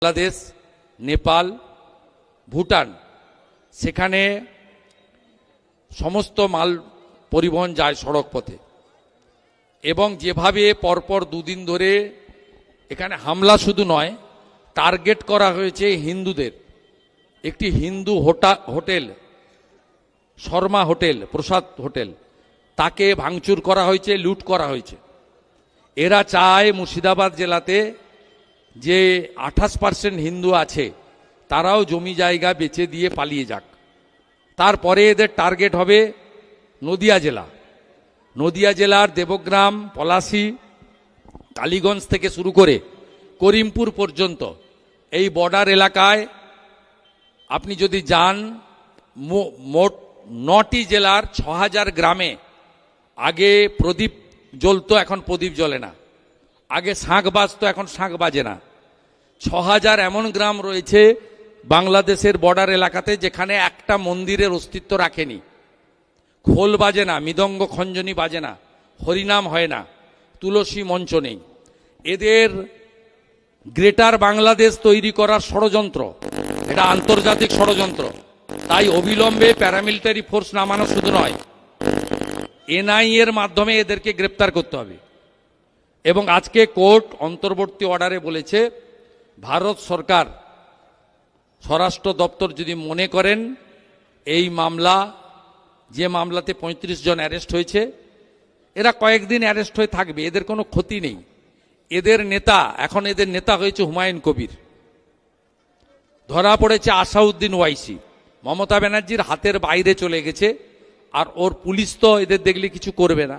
বাংলাদেশ, নেপাল, ভুটান সেখানে সমস্ত মাল পরিবহন যায় সড়ক পথে এবং যেভাবে পরপর দুদিন ধরে এখানে হামলা শুধু নয়, টার্গেট করা হয়েছে হিন্দুদের। একটি হিন্দু হোটেল, শর্মা হোটেল, প্রসাদ হোটেল, তাকে ভাঙচুর করা হয়েছে, লুট করা হয়েছে। এরা চায় মুর্শিদাবাদ জেলাতে যে 28% হিন্দু আছে তারাও জমি জায়গা বেচে দিয়ে পালিয়ে যাক। তারপরে এদের টার্গেট হবে নদিয়া জেলা। নদিয়া জেলার দেবগ্রাম, পলাশী, কালীগঞ্জ থেকে শুরু করে করিমপুর পর্যন্ত এই বর্ডার এলাকায় আপনি যদি যান, মোট 9টি জেলার 6000 গ্রামে আগে প্রদীপ জ্বলতো, এখন প্রদীপ জ্বলে না। আগে শাঁখ বাজতো, এখন শাঁখ বাজে না। 6000 এমন গ্রাম রয়েছে বাংলাদেশের বর্ডার এলাকাতে যেখানে একটা মন্দিরের অস্তিত্ব রাখেনি। খোল বাজে না, মৃদঙ্গ খঞ্জনি বাজে না, হরিনাম হয় না, তুলসী মঞ্চ নেই। এদের গ্রেটার বাংলাদেশ তৈরি করার ষড়যন্ত্র, এটা আন্তর্জাতিক ষড়যন্ত্র। তাই অবিলম্বে প্যারামিলিটারি ফোর্স নামানো শুধু নয়, এনআইএ এর মাধ্যমে এদেরকে গ্রেপ্তার করতে হবে। এবং আজকে কোর্ট অন্তর্বর্তী অর্ডারে বলেছে, ভারত সরকার স্বরাষ্ট্র দপ্তর যদি মনে করেন এই মামলা, যে মামলাতে 35 জন অ্যারেস্ট হয়েছে, এরা কয়েকদিন অ্যারেস্ট হয়ে থাকবে, এদের কোনো ক্ষতি নেই। এদের নেতা, এখন এদের নেতা হয়েছে হুমায়ুন কবির, ধরা পড়েছে আসাউদ্দিন ওয়াইসি, মমতা ব্যানার্জির হাতের বাইরে চলে গেছে। আর ওর পুলিশ তো এদের দেখলে কিছু করবে না,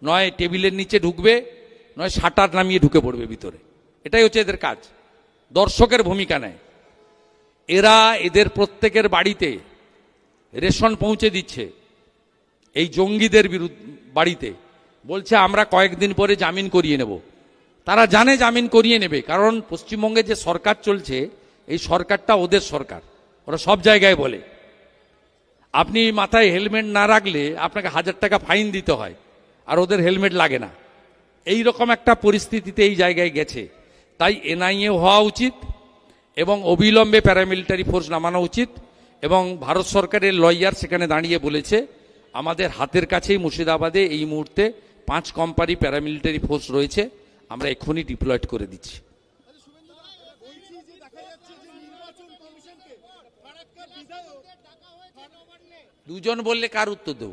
নয় টেবিলের নিচে ঢুকবে, নয় শাটার নামিয়ে ঢুকে পড়বে ভিতরে। এটাই হচ্ছে এদের কাজ, দর্শকের ভূমিকা নেয়। এরা এদের প্রত্যেকের বাড়িতে রেশন পৌঁছে দিচ্ছে, এই জঙ্গিদের বাড়িতে। বলছে আমরা কয়েকদিন পরে জামিন করিয়ে নেব। তারা জানে জামিন করিয়ে নেবে, কারণ পশ্চিমবঙ্গে যে সরকার চলছে, এই সরকারটা ওদের সরকার। ওরা সব জায়গায় বলে আপনি মাথায় হেলমেট না রাখলে আপনাকে 1000 টাকা ফাইন দিতে হয়, আর ওদের হেলমেট লাগে না। এই রকম একটা পরিস্থিতিতে এই জায়গায় গেছে। তাই এনআইএ হওয়া উচিত এবং অবিলম্বে প্যারামিলিটারি ফোর্স নামানো উচিত। এবং ভারত সরকারের লয়ার সেখানে দাঁড়িয়ে বলেছে, আমাদের হাতের কাছেই মুর্শিদাবাদে এই মুহূর্তে 5 কোম্পানি প্যারামিলিটারি ফোর্স রয়েছে, আমরা এক্ষুনি ডিপ্লয়েড করে দিচ্ছি। দুজন বললে কার উত্তর দেব?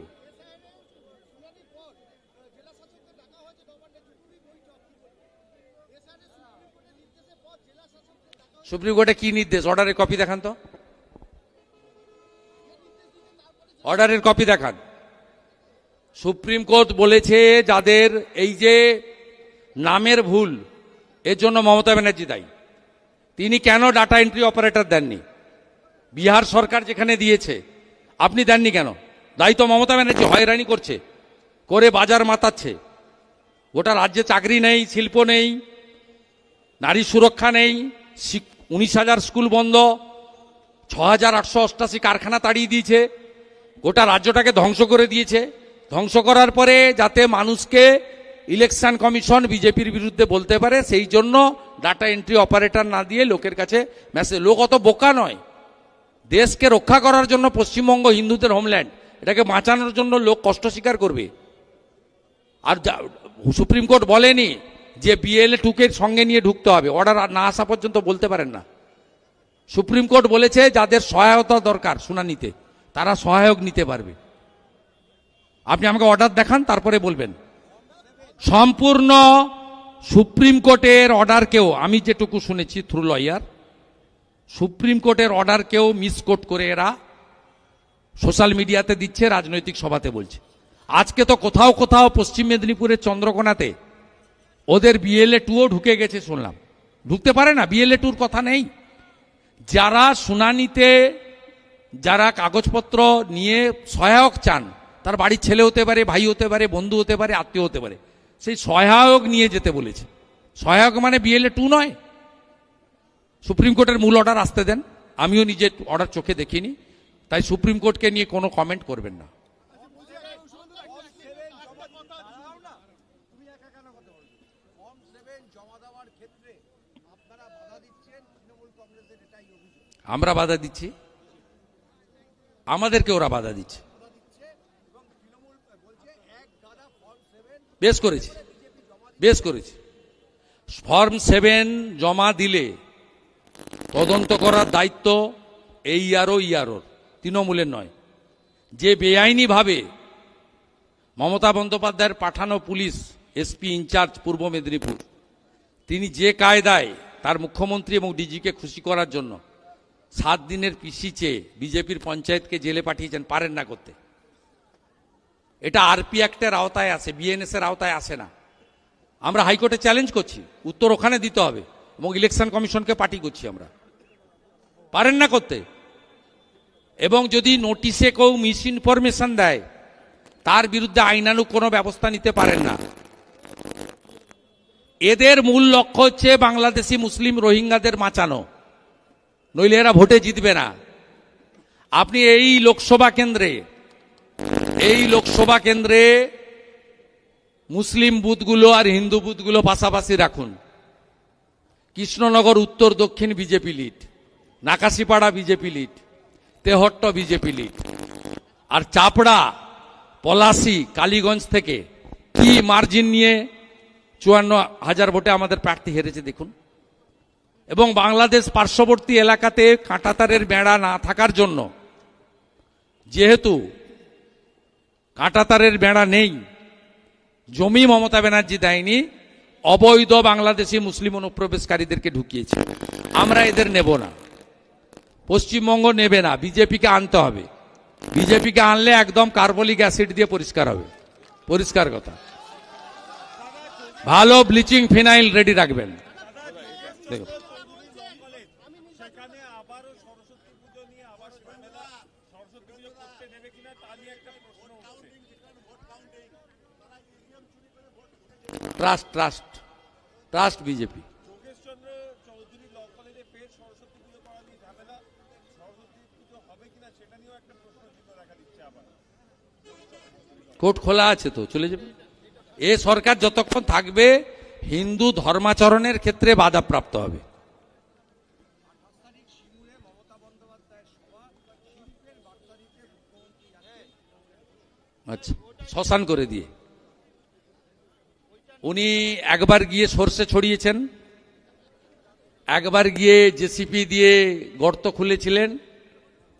সুপ্রিম কোর্টে কি নির্দেশ? অর্ডারের কপি দেখান তো, অর্ডারের কপি দেখান। সুপ্রিম কোর্ট বলেছে যাদের এই যে নামের ভুল, এর জন্য মমতা ব্যানার্জি দায়ী। তিনি কেন ডাটা এন্ট্রি অপারেটর দেননি? বিহার সরকার যেখানে দিয়েছে, আপনি দেননি কেন? দায়িত্ব মমতা ব্যানার্জি হয়রানি করছে, করে বাজার মাতাচ্ছে। গোটা রাজ্যে চাকরি নেই, শিল্প নেই, নারী সুরক্ষা নেই, 19,000 স্কুল বন্ধ, 6,888 কারখানা তাড়িয়ে দিয়েছে, গোটা রাজ্যটাকে ধ্বংস করে দিয়েছে। ধ্বংস করার পরে যাতে মানুষকে ইলেকশন কমিশন বিজেপির বিরুদ্ধে বলতে পারে, সেই জন্য ডাটা এন্ট্রি অপারেটর না দিয়ে লোকের কাছে মেসেজ। লোক অত বোকা নয়। দেশকে রক্ষা করার জন্য পশ্চিমবঙ্গ হিন্দুদের হোমল্যান্ড, এটাকে বাঁচানোর জন্য লোক কষ্ট স্বীকার করবে। আর সুপ্রিম কোর্ট বলেনি যে BLA 2 কে সঙ্গে নিয়ে ঢুকতে হবে, অর্ডার না আসা পর্যন্ত বলতে পারেন না। সুপ্রিম কোর্ট বলেছে যাদের সহায়তা দরকার শুনানিতে, তারা সহায়ক নিতে পারবে। আপনি আমাকে অর্ডার দেখান, তারপরে বলবেন। সম্পূর্ণ সুপ্রিম কোর্টের অর্ডারকেও, আমি যেটুকু শুনেছি থ্রু লয়ার, সুপ্রিম কোর্টের অর্ডারকেও মিসকোট করে এরা সোশ্যাল মিডিয়াতে দিচ্ছে, রাজনৈতিক সভাতে বলছে। আজকে তো কোথাও কোথাও পশ্চিম মেদিনীপুরের চন্দ্রকোনাতে ওদের BLA 2ও ঢুকে গেছে শুনলাম। ঢুকতে পারে না, BLA 2 কথা নেই। যারা শুনানিতে, যারা কাগজপত্র নিয়ে সহায়ক চান, তার বাড়ির ছেলে হতে পারে, ভাই হতে পারে, বন্ধু হতে পারে, আত্মীয় হতে পারে, সেই সহায়ক নিয়ে যেতে বলেছে। সহায়ক মানে BLA 2 নয়। সুপ্রিম কোর্টের মূল অর্ডার আসতে দেন। আমিও নিজে অর্ডার চোখে দেখিনি, তাই সুপ্রিম কোর্টকে নিয়ে কোনো কমেন্ট করবেন না। ফর্ম 7 জমা দেওয়ার ক্ষেত্রে আপনারা বাধা দিচ্ছেন, তৃণমূল আমরা বাধা দিচ্ছি, আমাদেরকে ওরা বাধা দিচ্ছে। বেশ করেছি, বেশ করেছি। ফর্ম 7 জমা দিলে তদন্ত করার দায়িত্ব এই ইয়ারোর, তৃণমূলের নয়। যে বেআইনি ভাবে মমতা বন্দ্যোপাধ্যায়ের পাঠানো পুলিশ এসপি ইনচার্জ পূর্ব মেদিনীপুর, তিনি যে কায়দায় তার মুখ্যমন্ত্রী এবং ডিজিকে খুশি করার জন্য 7 দিনের পিসি চেয়ে বিজেপির পঞ্চায়েতকে জেলে পাঠিয়েছেন, পারেন না করতে। এটা আরপি অ্যাক্টের আওতায় আসে, বিএনএস এর আওতায় আসে না। আমরা হাইকোর্টে চ্যালেঞ্জ করছি, উত্তর ওখানে দিতে হবে, এবং ইলেকশন কমিশনকে পার্টি করছি আমরা। পারেন না করতে। এবং যদি নোটিশে কেউ মিস ইনফরমেশন দেয়, তার বিরুদ্ধে আইনানুগ কোনো ব্যবস্থা নিতে পারেন না। এদের মূল লক্ষ্য হচ্ছে বাংলাদেশি মুসলিম রোহিঙ্গাদের বাঁচানো, নইলে এরা ভোটে জিতবে না। আপনি এই লোকসভা কেন্দ্রে মুসলিম বুথগুলো আর হিন্দু বুথগুলো পাশাপাশি রাখুন। কৃষ্ণনগর উত্তর দক্ষিণ BJP lead, Nakashipara BJP lead, Tehatta BJP lead, আর চাপড়া, পলাশী, কালীগঞ্জ থেকে কি মার্জিন নিয়ে 54,000 ভোটে আমাদের প্রার্থী হেরেছে দেখুন। এবং বাংলাদেশ পার্শ্ববর্তী এলাকাতে কাঁটাতারের বেড়া না থাকার জন্য, যেহেতু কাঁটাতারের বেড়া নেই, জমি মমতা ব্যানার্জি দেয়নি, অবৈধ বাংলাদেশি মুসলিম অনুপ্রবেশকারীদেরকে ঢুকিয়েছে। আমরা এদের নেব না, পশ্চিমবঙ্গ নেবে না, বিজেপিকে আনতে হবে। বিজেপিকে আনলে একদম কার্বলিক অ্যাসিড দিয়ে পরিষ্কার হবে, পরিষ্কার কথা। ভালো ব্লিচিং ফিনাইল রেডি রাখবেন। দেখুন, ট্রাস্ট বিজেপি। কোর্ট খোলা আছে তো, চলে যাবে। এ সরকার যতক্ষণ থাকবে হিন্দু ধর্মাচরণের ক্ষেত্রে বাধাপ্রাপ্ত হবে। আচ্ছা, শ্মশান করে দিয়ে উনি একবার গিয়ে সর্ষে ছড়িয়েছেন, একবার গিয়ে জেসিপি দিয়ে গর্ত খুলেছিলেন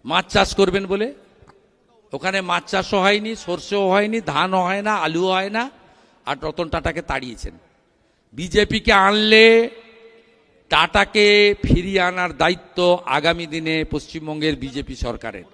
মাছ চাষ করবেন বলে। ওখানে মাছ চাষও হয়নি, সর্ষেও হয়নি, ধানও হয় না, আলুও হয় না, আর রতন টাটাকে তাড়িয়েছেন। বিজেপিকে আনলে টাটাকে ফিরিয়ে আনার দায়িত্ব আগামী দিনে পশ্চিমবঙ্গের বিজেপি সরকারের।